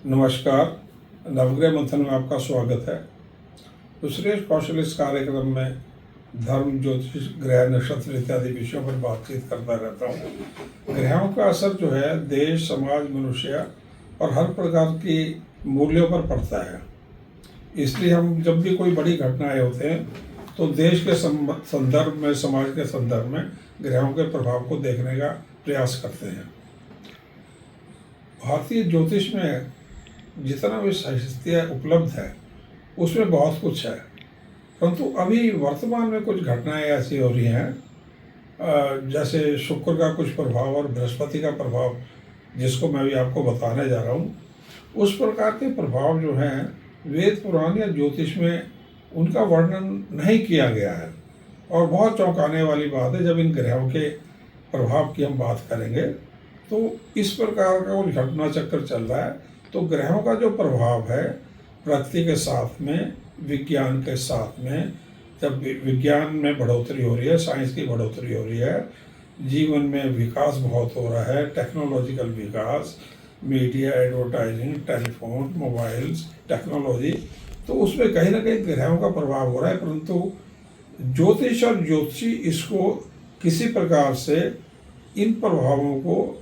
नमस्कार। नवग्रह मंथन में आपका स्वागत है। तो सुरेश कौशल इस कार्यक्रम में धर्म, ज्योतिष, ग्रह, नक्षत्र इत्यादि विषयों पर बातचीत करता रहता हूँ। ग्रहों का असर जो है देश, समाज, मनुष्य और हर प्रकार की मूल्यों पर पड़ता है। इसलिए हम जब भी कोई बड़ी घटनाएं होते हैं तो देश के संदर्भ में, समाज के संदर्भ में ग्रहों के प्रभाव को देखने का प्रयास करते हैं। भारतीय ज्योतिष में जितना भी साहित्य उपलब्ध है उसमें बहुत कुछ है, परंतु अभी वर्तमान में कुछ घटनाएं ऐसी हो रही हैं जैसे शुक्र का कुछ प्रभाव और बृहस्पति का प्रभाव, जिसको मैं भी आपको बताने जा रहा हूँ। उस प्रकार के प्रभाव जो हैं वेद पुराण या ज्योतिष में उनका वर्णन नहीं किया गया है। और बहुत चौंकाने वाली बात है, जब इन ग्रहों के प्रभाव की हम बात करेंगे तो इस प्रकार का कुछ घटना चक्कर चल रहा है। तो ग्रहों का जो प्रभाव है प्रकृति के साथ में, विज्ञान के साथ में, जब विज्ञान में बढ़ोतरी हो रही है, साइंस की बढ़ोतरी हो रही है, जीवन में विकास बहुत हो रहा है, टेक्नोलॉजिकल विकास, media, advertising, telephone, mobiles, technology, तो उसमें कहीं ना कहीं ग्रहों का प्रभाव हो रहा है। परंतु ज्योतिष और ज्योतिषी इसको किसी प्रकार से इन प्रभावों को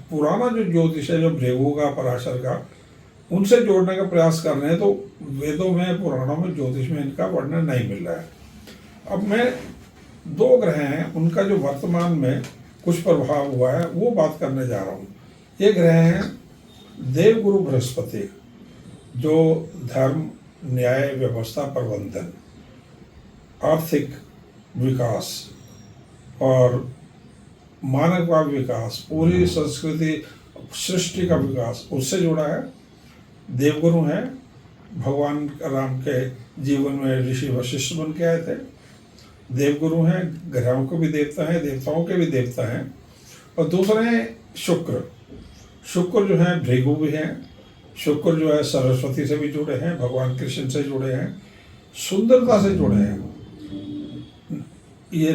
पुराना जो ज्योतिष है, जो भृगु का, पराशर का, उनसे जोड़ने का प्रयास कर रहे हैं। तो वेदों में, पुराणों में, ज्योतिष में इनका वर्णन नहीं मिल रहा है। अब मैं दो ग्रह हैं उनका जो वर्तमान में कुछ प्रभाव हुआ है वो बात करने जा रहा हूँ। ये ग्रह हैं देवगुरु बृहस्पति, जो धर्म, न्याय, व्यवस्था, प्रबंधन, आर्थिक विकास और मानव का विकास, पूरी संस्कृति, सृष्टि का विकास उससे जुड़ा है। देवगुरु हैं, भगवान राम के जीवन में ऋषि वशिष्ठ बन के आए थे। देवगुरु हैं, ग्रहों के भी देवता हैं, देवताओं के भी देवता हैं। और दूसरे हैं शुक्र। शुक्र जो है भृगु भी हैं। शुक्र जो है सरस्वती से भी जुड़े हैं, भगवान कृष्ण से जुड़े हैं, सुंदरता से जुड़े हैं। ये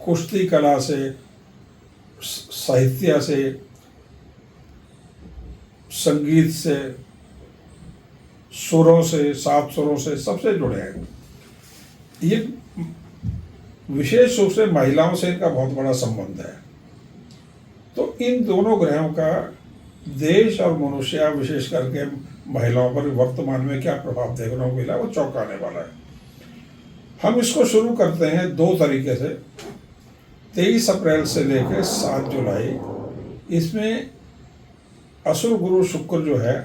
कुश्ती कला से, साहित्य से, संगीत से, सुरों से, सात सुरों से, सबसे जुड़े हैं। ये विशेष रूप से महिलाओं से इनका बहुत बड़ा संबंध है। तो इन दोनों ग्रहों का देश और मनुष्य, विशेष करके महिलाओं पर वर्तमान में क्या प्रभाव देखने को मिला वो चौंकाने वाला है। हम इसको शुरू करते हैं दो तरीके से। 23 अप्रैल से लेकर 7 जुलाई, इसमें असुर गुरु शुक्र जो है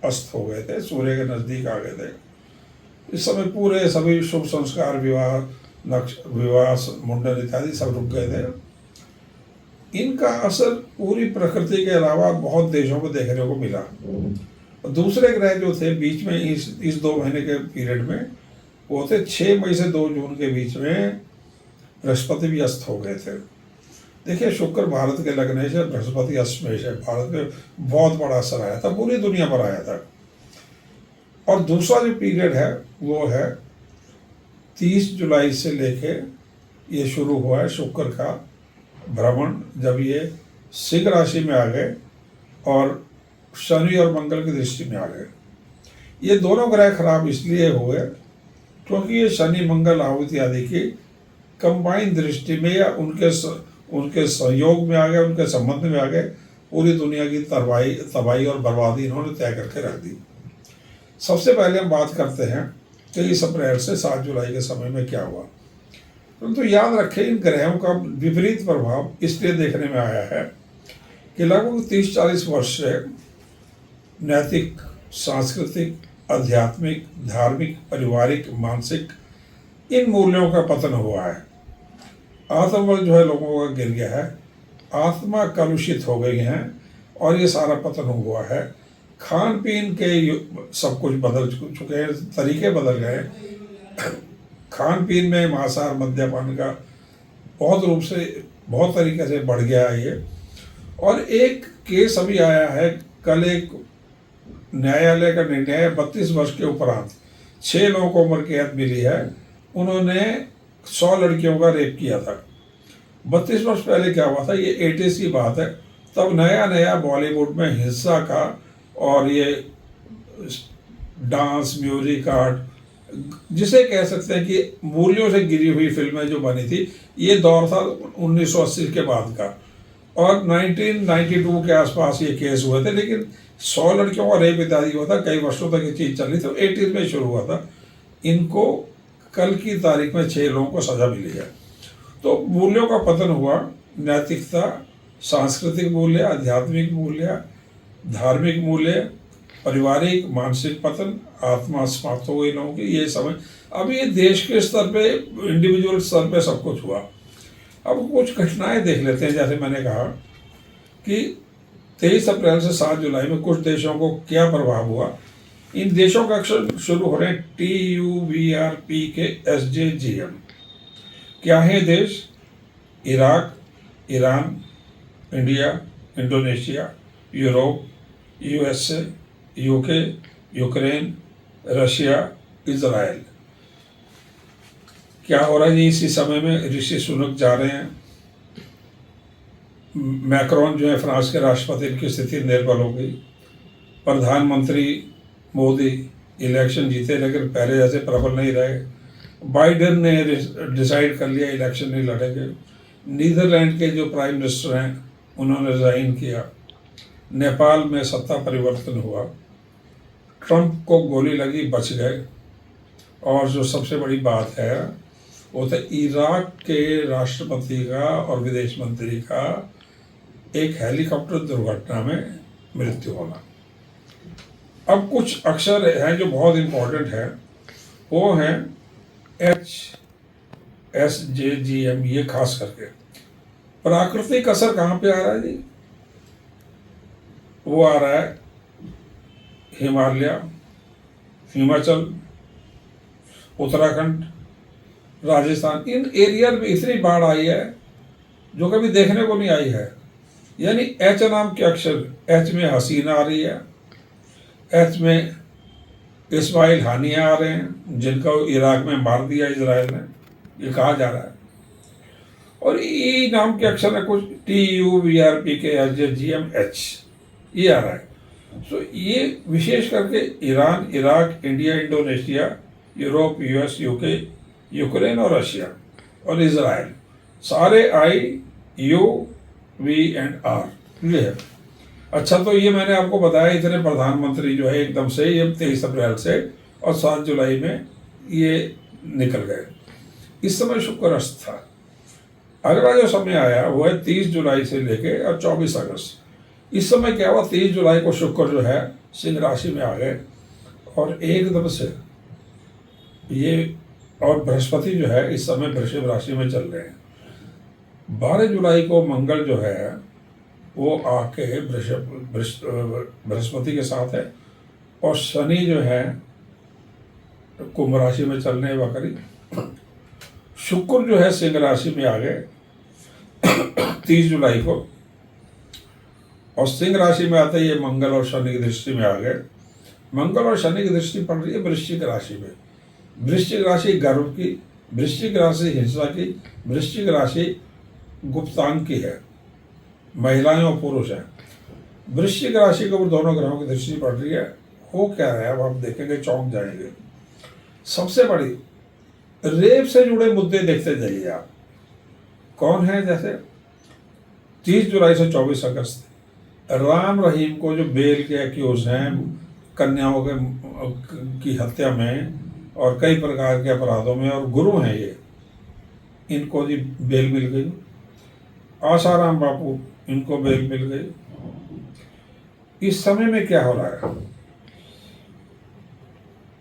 अस्त हो गए थे, सूर्य के नज़दीक आ गए थे। इस समय पूरे सभी शुभ संस्कार, विवाह, विवाह, मुंडन इत्यादि सब रुक गए थे। इनका असर पूरी प्रकृति के अलावा बहुत देशों को देखने को मिला। दूसरे ग्रह जो थे बीच में इस 2 महीने के पीरियड में, वो थे 6 मई से 2 जून के बीच में बृहस्पति भी अस्त हो गए थे। देखिए, शुक्र भारत के लगने से, बृहस्पति अष्टमेश है, भारत में बहुत बड़ा असर आया था, पूरी दुनिया पर आया था। और दूसरा जो पीरियड है वो है 30 जुलाई से लेके ये शुरू हुआ है शुक्र का भ्रमण, जब ये सिंह राशि में आ गए और शनि और मंगल की दृष्टि में आ गए। ये दोनों ग्रह खराब इसलिए हुए क्योंकि ये शनि, मंगल, राहु इत्यादि की कंबाइन दृष्टि में या उनके सहयोग में आ गए, उनके संबंध में आ गए। पूरी दुनिया की तबाही और बर्बादी इन्होंने तय करके रख दी। सबसे पहले हम बात करते हैं 23 अप्रैल से 7 जुलाई के समय में क्या हुआ। परंतु याद रखें, इन ग्रहों का विपरीत प्रभाव इसलिए देखने में आया है कि लगभग 30-40 वर्ष से नैतिक, सांस्कृतिक, आध्यात्मिक, धार्मिक, पारिवारिक, मानसिक इन मूल्यों का पतन हुआ है। आत्मबल जो है लोगों का गिर गया है, आत्मा कलुषित हो गई हैं और ये सारा पतन हुआ है। खान पीन के सब कुछ बदल चुके हैं, तरीके बदल गए। खान पीन में मांसाहार, मद्यपान का बहुत तरीके से बढ़ गया है ये। और एक केस अभी आया है, कल एक न्यायालय का निर्णय, 32 वर्ष के उपरांत 6 लोगों को उम्र कैद मिली है। उन्होंने 100 लड़कियों का रेप किया था। 32 वर्ष पहले क्या हुआ था, ये 80s की बात है। तब नया नया बॉलीवुड में हिंसा का और ये डांस, म्यूजिक, आर्ट, जिसे कह सकते हैं कि मूल्यों से गिरी हुई फिल्में जो बनी थी, ये दौर था 1980 के बाद का। और 1992 के आसपास ये केस हुए थे, लेकिन 100 लड़कियों का रेप इत्यादि हुआ था, कई वर्षों तक ये चीज़ चल रही थी। तो 80 में शुरू हुआ था। इनको कल की तारीख में 6 लोगों को सज़ा मिली है। तो मूल्यों का पतन हुआ, नैतिकता, सांस्कृतिक मूल्य, आध्यात्मिक मूल्य, धार्मिक मूल्य, पारिवारिक मानसिक पतन, आत्मा समाप्त हो गई लोगों की, ये समय। अब ये देश के स्तर पे, इंडिविजुअल स्तर पे सब कुछ हुआ। अब कुछ घटनाएं देख लेते हैं। जैसे मैंने कहा कि 23 अप्रैल से 7 जुलाई में कुछ देशों को क्या प्रभाव हुआ। इन देशों का अक्षर शुरू हो रहे हैं TUVRP के SJGM। क्या है देश? Iraq, Iran, India, Indonesia, Europe, USA, UK, Ukraine, Russia, Israel. क्या हो रहा है जी? इसी समय में ऋषि सुनक जा रहे हैं। मैक्रोन जो है फ्रांस के राष्ट्रपति, इनकी स्थिति निर्बल हो गई। प्रधानमंत्री मोदी इलेक्शन जीते, लेकिन पहले जैसे प्रबल नहीं रहे। बाइडेन ने डिसाइड कर लिया इलेक्शन नहीं लड़ेंगे। नीदरलैंड के जो प्राइम मिनिस्टर हैं उन्होंने रिजाइन किया। नेपाल में सत्ता परिवर्तन हुआ। ट्रंप को गोली लगी, बच गए। और जो सबसे बड़ी बात है वो था इराक के राष्ट्रपति का और विदेश मंत्री का एक हेलीकॉप्टर दुर्घटना में मृत्यु होना। अब कुछ अक्षर हैं जो बहुत इंपॉर्टेंट है, वो हैं HSJGM, ये खास करके। प्राकृतिक असर कहाँ पे आ रहा है जी? वो आ रहा है हिमालय, हिमाचल, उत्तराखंड, राजस्थान। इन एरिया में इतनी बाढ़ आई है जो कभी देखने को नहीं आई है। यानी H नाम के अक्षर, H में हसीना आ रही है, H में इस्माइल हानिया आ रहे हैं, जिनको इराक में मार दिया इजराइल ने, ये कहा जा रहा है। और E नाम के अक्षर है कुछ, TUVRP के SJGM H, ये आ रहा है। तो ये विशेष करके Iran, Iraq, India, Indonesia, Europe, US, UK, Ukraine और रशिया और इजराइल, सारे IUVR ये है। अच्छा, तो ये मैंने आपको बताया, इतने प्रधानमंत्री जो है एकदम से ये 23 अप्रैल से और 7 जुलाई में ये निकल गए। इस समय शुक्र अस्त था। अगला जो समय आया वो है 30 जुलाई से लेके और 24 अगस्त। इस समय क्या हुआ? 30 जुलाई को शुक्र जो है सिंह राशि में आ गए और एकदम से ये, और बृहस्पति जो है इस समय वृषभ राशि में चल रहे हैं। 12 जुलाई को मंगल जो है वो आके बृहस्पति के साथ है, और शनि जो है कुंभ राशि में चलने वक्री। शुक्र जो है सिंह राशि में आ गए 30 जुलाई को, और सिंह राशि में आते ही ये मंगल और शनि की दृष्टि में आ गए। मंगल और शनि की दृष्टि पड़ रही है वृश्चिक राशि में। वृश्चिक राशि गर्व की, वृश्चिक राशि हिंसा की, वृश्चिक राशि गुप्तांग की है, महिलाएं और पुरुष हैं। वृश्चिक राशि के ऊपर दोनों ग्रहों की दृष्टि पड़ रही है। हो क्या है अब आप देखेंगे, चौंक जाएंगे। सबसे बड़ी रेप से जुड़े मुद्दे देखते जाइए आप। कौन है? जैसे 30 जुलाई से 24 अगस्त राम रहीम को जो बेल के एक्यूज हैं कन्याओं के की हत्या में और कई प्रकार के अपराधों में, और गुरु हैं ये, इनको जी बेल मिल गई। आसाराम बापू, इनको बेल मिल गई। इस समय में क्या हो रहा है?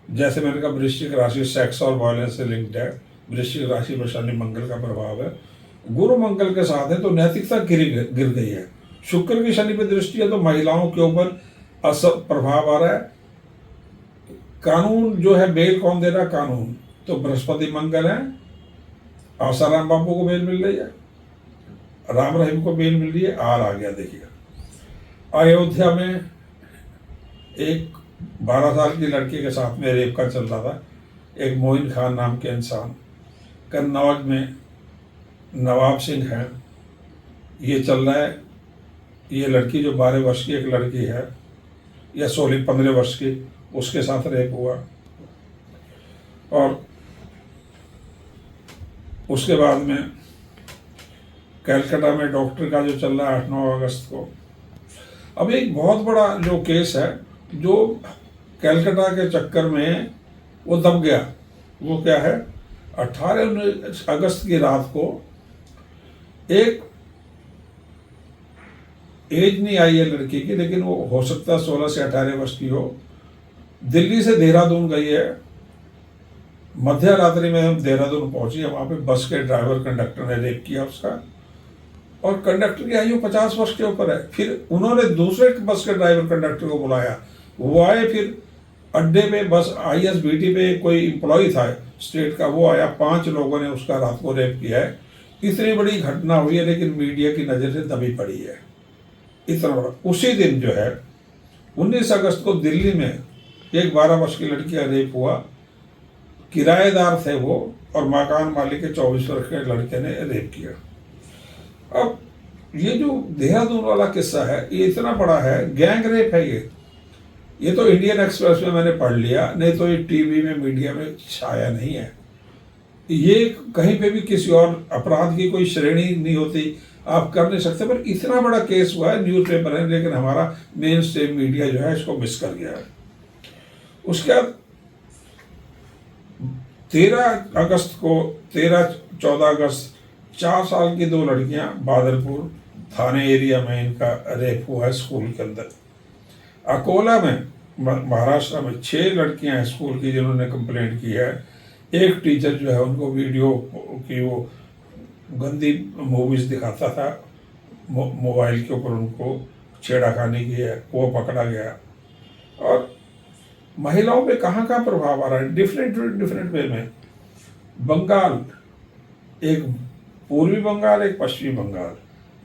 जैसे मैंने कहा वृश्चिक राशि सेक्स और वायलेंस से लिंक्ड है। वृश्चिक राशि में शनि मंगल का प्रभाव है, गुरु मंगल के साथ है, तो नैतिकता गिर गई है। शुक्र की शनि पर दृष्टि है तो महिलाओं के ऊपर असर प्रभाव आ रहा है। कानून जो है, बेल कौन दे रहा है? कानून। तो बृहस्पति मंगल है, आसाराम बापू को बेल मिल रही है, राम रहीम को बेल मिल रही है। आर आ गया, देखिए। अयोध्या में एक 12 साल की लड़की के साथ में रेप का चल रहा था, एक मोइन खान नाम के इंसान। कन्नौज में नवाब सिंह है, ये चल रहा है। ये लड़की जो 12 वर्ष की एक लड़की है, या 16-15 वर्ष की, उसके साथ रेप हुआ। और उसके बाद में कलकत्ता में डॉक्टर का जो चल रहा है 8-9 अगस्त को। अब एक बहुत बड़ा जो केस है जो कलकत्ता के चक्कर में वो दब गया, वो क्या है, 18-19 अगस्त की रात को एक एज नहीं आई है लड़की की, लेकिन वो हो सकता है 16 से 18 वर्ष की हो, दिल्ली से देहरादून गई है। मध्य रात्रि में हम देहरादून पहुंची, वहां पे बस के ड्राइवर कंडक्टर ने रेप किया उसका, और कंडक्टर की आयु 50 वर्ष के ऊपर है। फिर उन्होंने दूसरे बस के ड्राइवर कंडक्टर को बुलाया, वो आए, फिर अड्डे पे बस ISBT पे कोई एम्प्लॉय था स्टेट का, वो आया, 5 लोगों ने उसका रात को रेप किया है। इतनी बड़ी घटना हुई है, लेकिन मीडिया की नज़र से दबी पड़ी है, इतना बड़ा। उसी दिन जो है 19 अगस्त को दिल्ली में एक 12 वर्ष की लड़की का रेप हुआ। किराएदार थे वो, और मकान मालिक के 24 वर्ष के लड़के ने रेप किया। अब ये जो देहरादून वाला किस्सा है, ये इतना बड़ा है, गैंग रेप है ये तो इंडियन एक्सप्रेस में मैंने पढ़ लिया, नहीं तो ये टीवी में, मीडिया में छाया नहीं है। ये कहीं पे भी किसी और अपराध की कोई श्रेणी नहीं होती, आप कर नहीं सकते, पर इतना बड़ा केस हुआ है, न्यूज़पेपर है, लेकिन हमारा मेन स्ट्रीम मीडिया जो है इसको मिस कर गया है। उसके बाद 13-14 अगस्त 4 साल की 2 लड़कियां बादलपुर थाने एरिया में, इनका रेप हुआ है स्कूल के अंदर। अकोला में, महाराष्ट्र में 6 लड़कियां हैं स्कूल की जिन्होंने कंप्लेंट की है। एक टीचर जो है उनको वीडियो की वो गंदी मूवीज दिखाता था, मोबाइल के ऊपर उनको छेड़खानी की है, वो पकड़ा गया। और महिलाओं पे कहाँ कहाँ प्रभाव आ रहा है, डिफरेंट वे में। बंगाल, एक पूर्वी बंगाल, एक पश्चिमी बंगाल,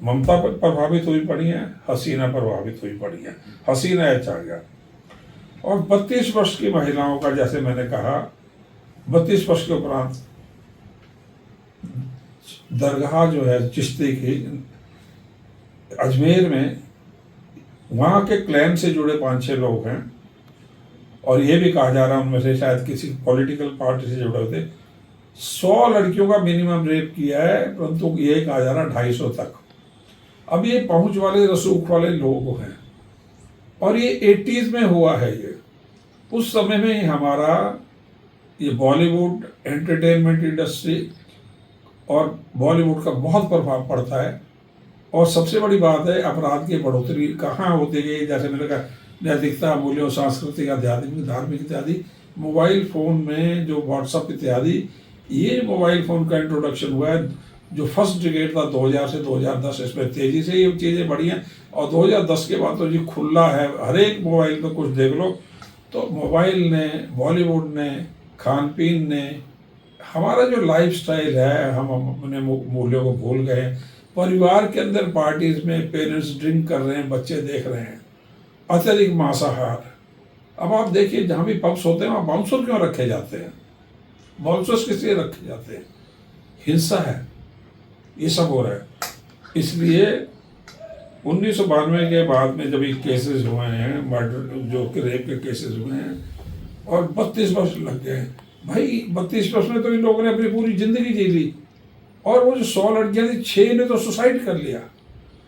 ममता प्रभावित हुई पड़ी है, हसीना प्रभावित हुई पड़ी है, हसीना एच आ गया। और 32 वर्ष की महिलाओं का, जैसे मैंने कहा, 32 वर्ष के उपरांत दरगाह जो है चिश्ती की अजमेर में, वहाँ के क्लैन से जुड़े 5-6 लोग हैं, और ये भी कहा जा रहा है उनमें से शायद किसी पॉलिटिकल पार्टी से जुड़े होते। 100 लड़कियों का मिनिमम रेप किया है, परंतु ये कहा जा रहा है 250 तक। अब ये पहुंच वाले, रसूख वाले लोग हैं, और ये 80s में हुआ है। ये उस समय में हमारा ये बॉलीवुड एंटरटेनमेंट इंडस्ट्री और बॉलीवुड का बहुत प्रभाव पड़ता है। और सबसे बड़ी बात है, अपराध की बढ़ोतरी कहाँ होती गई, जैसे मैंने कहा, नैतिकता, मूल्यों, सांस्कृतिक, आध्यात्मिक, धार्मिक इत्यादि। मोबाइल फ़ोन में जो व्हाट्सअप इत्यादि, ये मोबाइल फ़ोन का इंट्रोडक्शन हुआ है, जो फर्स्ट डिकेड था 2000 से 2010, इसमें तेज़ी से ये चीज़ें बढ़ी हैं। और 2010 के बाद तो जी खुला है, हर एक मोबाइल पर कुछ देख लो। तो मोबाइल ने, बॉलीवुड ने, खान पीन ने, हमारा जो लाइफस्टाइल है, हम अपने मूल्यों को भूल गए। परिवार के अंदर पार्टीज में पेरेंट्स ड्रिंक कर रहे हैं, बच्चे देख रहे हैं, अत्यधिक मांसाहार। अब आप देखिए, जहाँ भी पब्स होते हैं वहाँ बाउंसर क्यों रखे जाते हैं? बाउंसर्स किस लिए रखे जाते हैं? हिंसा है, ये सब हो रहा है। इसलिए 1992 के बाद में जब ये केसेस हुए हैं, मर्डर जो रेप के केसेस हुए हैं, और 32 वर्ष लग गए भाई। 32 वर्ष में तो इन लोगों ने अपनी पूरी जिंदगी जी ली, और वो जो 100 लड़कियां थी, 6 ने तो सुसाइड कर लिया।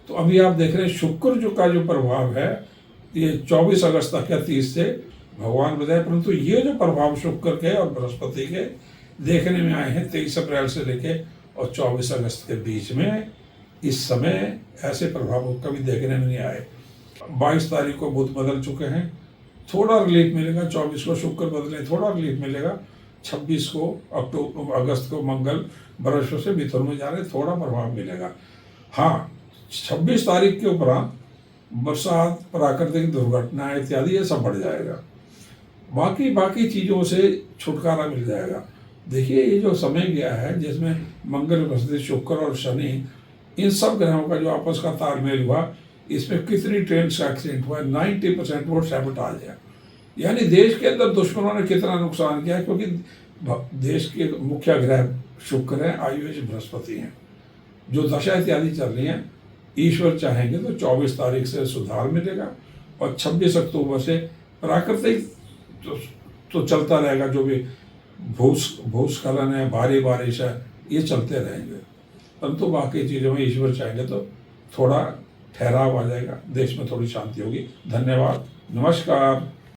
तो अभी आप देख रहे हैं शुक्र जो का जो प्रभाव है, ये 24 अगस्त तक या 30 से भगवान बताए, परंतु ये जो प्रभाव शुक्र के और बृहस्पति के देखने में आए हैं 23 अप्रैल से लेके और 24 अगस्त के बीच में, इस समय ऐसे प्रभाव कभी देखने में नहीं आए। 22 तारीख को बुध बदल चुके हैं, थोड़ा रिलीफ मिलेगा। 24 को शुक्र बदले, थोड़ा रिलीफ मिलेगा। 26 को अगस्त को मंगल बृहस्पति से मिथुन में जा रहे, थोड़ा प्रभाव मिलेगा। हाँ, 26 तारीख के उपरांत बरसात, प्राकृतिक दुर्घटनाएं इत्यादि ये सब बढ़ जाएगा। बाकी चीज़ों से छुटकारा मिल जाएगा। देखिए, ये जो समय गया है जिसमें मंगल, बृहस्पति, शुक्र और शनि, इन सब ग्रहों का जो आपस का तालमेल हुआ, इसमें कितनी ट्रेन का एक्सीडेंट हुआ, 90% वो सैबोटाज है। यानी देश के अंदर दुश्मनों ने कितना नुकसान किया, क्योंकि देश के मुख्य ग्रह शुक्र हैं, आयुष बृहस्पति हैं, जो दशा इत्यादि चल रही हैं। ईश्वर चाहेंगे तो 24 तारीख से सुधार मिलेगा, और 26 अक्टूबर से प्राकृतिक तो चलता रहेगा, जो भी भूस्खलन है, भारी बारिश है, ये चलते रहेंगे। परंतु बाकी चीज़ों में ईश्वर चाहेंगे तो थोड़ा ठहराव आ जाएगा, देश में थोड़ी शांति होगी। धन्यवाद, नमस्कार।